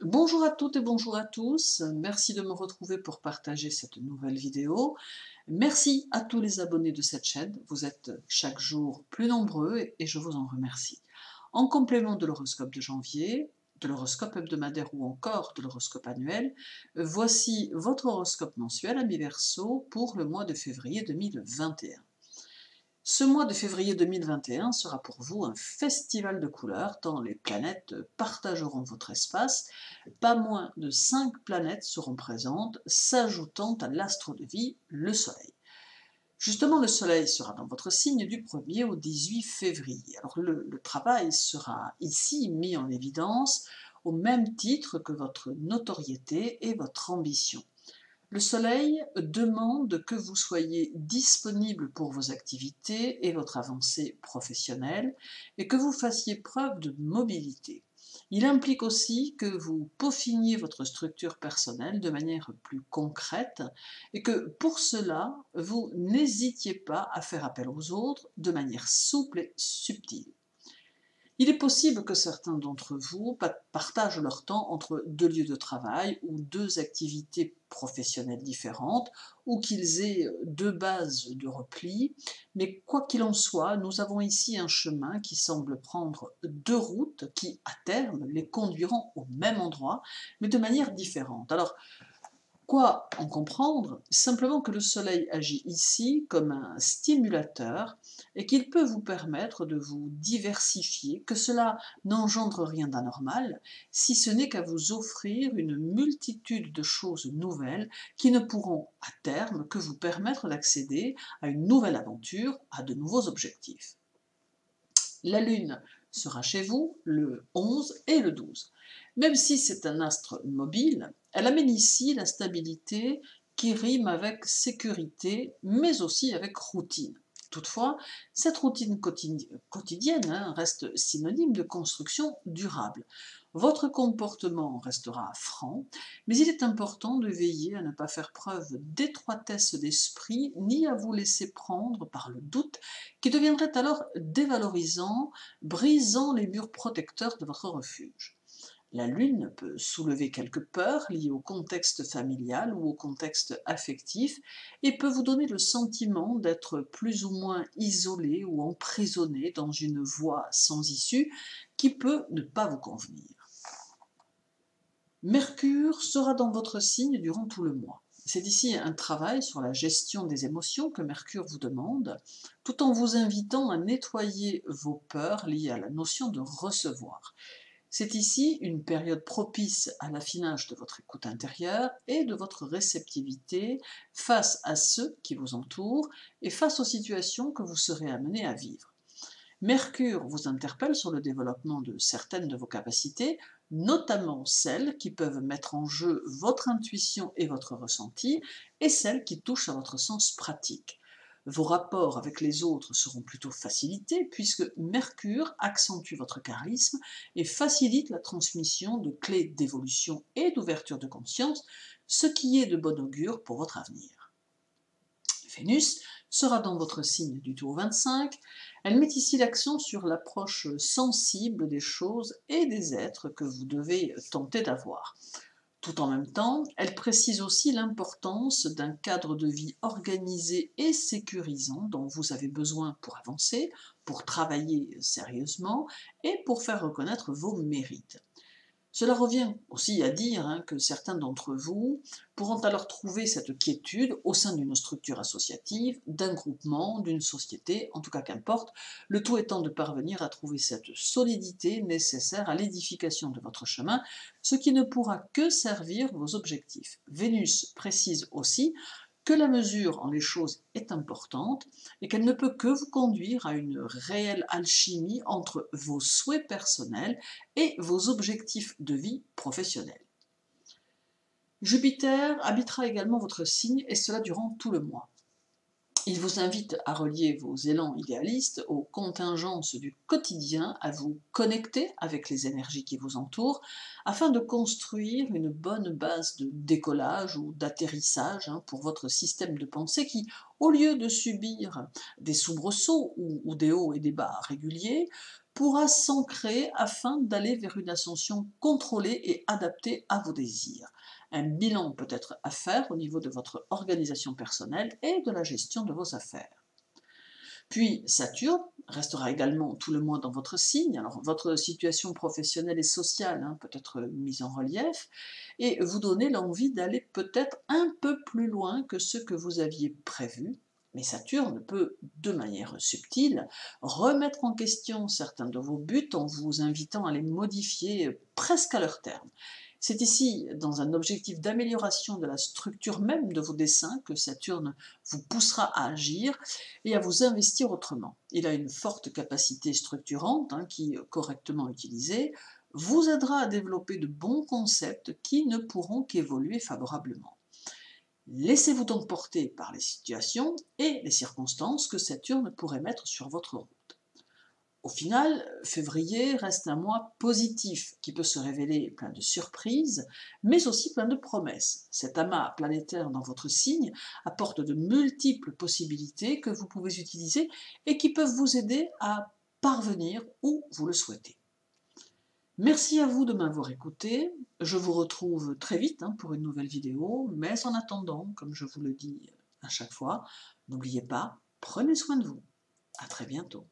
Bonjour à toutes et bonjour à tous, merci de me retrouver pour partager cette nouvelle vidéo. Merci à tous les abonnés de cette chaîne, vous êtes chaque jour plus nombreux et je vous en remercie. En complément de l'horoscope de janvier, de l'horoscope hebdomadaire ou encore de l'horoscope annuel, voici votre horoscope mensuel à mi-verso pour le mois de février 2021. Ce mois de février 2021 sera pour vous un festival de couleurs tant les planètes partageront votre espace. Pas moins de 5 planètes seront présentes, s'ajoutant à l'astre de vie, le Soleil. Justement, le Soleil sera dans votre signe du 1er au 18 février. Alors le travail sera ici mis en évidence au même titre que votre notoriété et votre ambition. Le Soleil demande que vous soyez disponible pour vos activités et votre avancée professionnelle et que vous fassiez preuve de mobilité. Il implique aussi que vous peaufiniez votre structure personnelle de manière plus concrète et que pour cela, vous n'hésitiez pas à faire appel aux autres de manière souple et subtile. Il est possible que certains d'entre vous partagent leur temps entre deux lieux de travail ou deux activités professionnelles différentes, ou qu'ils aient deux bases de repli, mais quoi qu'il en soit, nous avons ici un chemin qui semble prendre deux routes qui, à terme, les conduiront au même endroit, mais de manière différente. Alors, quoi en comprendre? Simplement que le Soleil agit ici comme un stimulateur et qu'il peut vous permettre de vous diversifier, que cela n'engendre rien d'anormal, si ce n'est qu'à vous offrir une multitude de choses nouvelles qui ne pourront à terme que vous permettre d'accéder à une nouvelle aventure, à de nouveaux objectifs. La Lune sera chez vous le 11 et le 12. Même si c'est un astre mobile, elle amène ici la stabilité qui rime avec sécurité, mais aussi avec routine. Toutefois, cette routine quotidienne reste synonyme de construction durable. Votre comportement restera franc, mais il est important de veiller à ne pas faire preuve d'étroitesse d'esprit, ni à vous laisser prendre par le doute, qui deviendrait alors dévalorisant, brisant les murs protecteurs de votre refuge. La Lune peut soulever quelques peurs liées au contexte familial ou au contexte affectif et peut vous donner le sentiment d'être plus ou moins isolé ou emprisonné dans une voie sans issue qui peut ne pas vous convenir. Mercure sera dans votre signe durant tout le mois. C'est ici un travail sur la gestion des émotions que Mercure vous demande, tout en vous invitant à nettoyer vos peurs liées à la notion de recevoir. C'est ici une période propice à l'affinage de votre écoute intérieure et de votre réceptivité face à ceux qui vous entourent et face aux situations que vous serez amené à vivre. Mercure vous interpelle sur le développement de certaines de vos capacités, notamment celles qui peuvent mettre en jeu votre intuition et votre ressenti, et celles qui touchent à votre sens pratique. Vos rapports avec les autres seront plutôt facilités puisque Mercure accentue votre charisme et facilite la transmission de clés d'évolution et d'ouverture de conscience, ce qui est de bon augure pour votre avenir. Vénus sera dans votre signe du tour 25. Elle met ici l'accent sur l'approche sensible des choses et des êtres que vous devez tenter d'avoir. Tout en même temps, elle précise aussi l'importance d'un cadre de vie organisé et sécurisant dont vous avez besoin pour avancer, pour travailler sérieusement et pour faire reconnaître vos mérites. Cela revient aussi à dire que certains d'entre vous pourront alors trouver cette quiétude au sein d'une structure associative, d'un groupement, d'une société, en tout cas qu'importe, le tout étant de parvenir à trouver cette solidité nécessaire à l'édification de votre chemin, ce qui ne pourra que servir vos objectifs. Vénus précise aussi que la mesure en les choses est importante et qu'elle ne peut que vous conduire à une réelle alchimie entre vos souhaits personnels et vos objectifs de vie professionnelle. Jupiter habitera également votre signe et cela durant tout le mois. Il vous invite à relier vos élans idéalistes aux contingences du quotidien, à vous connecter avec les énergies qui vous entourent, afin de construire une bonne base de décollage ou d'atterrissage pour votre système de pensée qui, au lieu de subir des soubresauts ou des hauts et des bas réguliers, pourra s'ancrer afin d'aller vers une ascension contrôlée et adaptée à vos désirs. Un bilan peut être à faire au niveau de votre organisation personnelle et de la gestion de vos affaires. Puis Saturne restera également tout le mois dans votre signe. Alors votre situation professionnelle et sociale peut être mise en relief et vous donner l'envie d'aller peut-être un peu plus loin que ce que vous aviez prévu. Mais Saturne peut, de manière subtile, remettre en question certains de vos buts en vous invitant à les modifier presque à leur terme. C'est ici, dans un objectif d'amélioration de la structure même de vos dessins, que Saturne vous poussera à agir et à vous investir autrement. Il a une forte capacité structurante qui, correctement utilisée, vous aidera à développer de bons concepts qui ne pourront qu'évoluer favorablement. Laissez-vous donc porter par les situations et les circonstances que Saturne pourrait mettre sur votre route. Au final, février reste un mois positif qui peut se révéler plein de surprises, mais aussi plein de promesses. Cet amas planétaire dans votre signe apporte de multiples possibilités que vous pouvez utiliser et qui peuvent vous aider à parvenir où vous le souhaitez. Merci à vous de m'avoir écouté. Je vous retrouve très vite pour une nouvelle vidéo, mais en attendant, comme je vous le dis à chaque fois, n'oubliez pas, prenez soin de vous. À très bientôt.